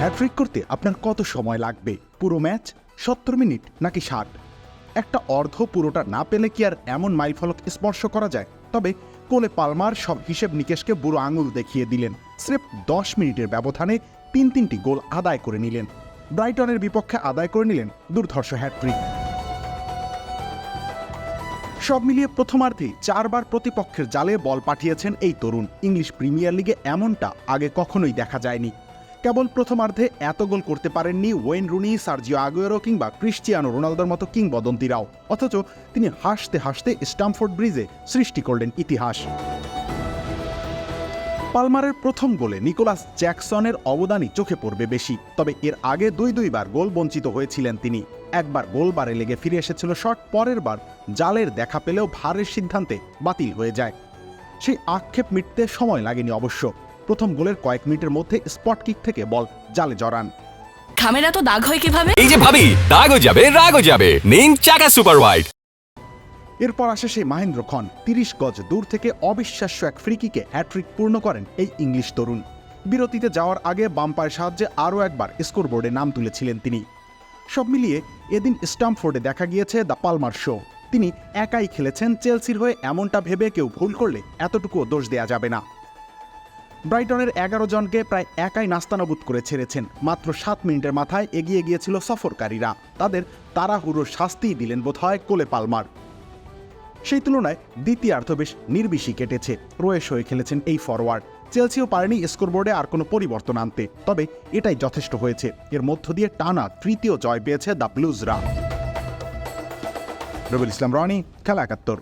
Hat trick করতে আপনার কত সময় লাগবে? পুরো ম্যাচ, 70 মিনিট নাকি 60? একটা অর্ধ পুরোটা না পেলে কি আর এমন মাইলফলক স্পর্শ করা যায়? তবে কোলে পালমার সব হিসেব নিকেশকে বুড়ো আঙুল দেখিয়ে দিলেন। স্রেফ 10 মিনিটের ব্যবধানে তিনটি গোল আদায় করে নিলেন। ব্রাইটনের বিপক্ষে আদায় করে নিলেন দুর্ধর্ষ হ্যাট্রিক। সব মিলিয়ে প্রথমার্ধে 4 বার প্রতিপক্ষের জালে বল পাঠিয়েছেন এই তরুণ। ইংলিশ প্রিমিয়ার লিগে এমনটা আগে কখনোই দেখা যায়নি। কেবল প্রথমার্ধে এত গোল করতে পারেননি ওয়েন রুনি, সার্জিও আগুয়েরো কিংবা ক্রিশ্চিয়ানো রোনালদোর মতো কিংবদন্তিরাও। অথচ তিনি হাসতে হাসতে স্ট্যামফোর্ড ব্রিজে সৃষ্টি করলেন ইতিহাস। পালমারের প্রথম গোলে নিকোলাস জ্যাকসনের অবদানই চোখে পড়বে বেশি। তবে এর আগে দুইবার গোল বঞ্চিত হয়েছিলেন তিনি। একবার গোলবারে লেগে ফিরে এসেছিল শট, পরের বার জালের দেখা পেলেও ভারের সিদ্ধান্তে বাতিল হয়ে যায়। সেই আক্ষেপ মিটতে সময় লাগেনি অবশ্য। প্রথম গোলের কয়েক মিনিটের মধ্যে স্পট কিক থেকে বল জালে জড়ান। খামেরা তো দাগ হয় কিভাবে? এই যে ভাবি, দাগও যাবে রাগও যাবে, নিন চাকা সুপার হোয়াইট। এরপর আসে সেই মহেন্দ্র খন। 30 গজ দূর থেকে অবিশ্বাস্য এক ফ্রি কিকে হ্যাট্রিক পূর্ণ করেন এই ইংলিশ তরুণ। বিরতিতে যাওয়ার আগে বাম্পারের সাহায্যে আরও একবার স্কোরবোর্ডে নাম তুলেছিলেন তিনি। সব মিলিয়ে এদিন স্ট্যামফোর্ডে দেখা গিয়েছে দ্য পালমার শো। তিনি একাই খেলেছেন চেলসির হয়ে, এমনটা ভেবে কেউ ভুল করলে এতটুকুও দোষ দেয়া যাবে না। ব্রাইটনের 11 জনকে প্রায় একাই নাস্তানাবুদ করে ছেড়েছেন। মাত্র 7 মিনিটের মাথায় এগিয়ে গিয়েছিল সফরকারীরা। তাদের তাড়াহুড়োর শাস্তিই দিলেন বোধহয় কোলে পালমার। সেই তুলনায় দ্বিতীয়ার্ধ বেশ নির্বিষি কেটেছে। রোয়েশ হয়ে খেলেছেন এই ফরওয়ার্ড। চেলসিও পারেনি স্কোরবোর্ডে আর কোনো পরিবর্তন আনতে। তবে এটাই যথেষ্ট হয়েছে। এর মধ্য দিয়ে টানা তৃতীয় জয় পেয়েছে দ্য ব্লুজরা। রবিউল ইসলাম রনি, খেলা 71।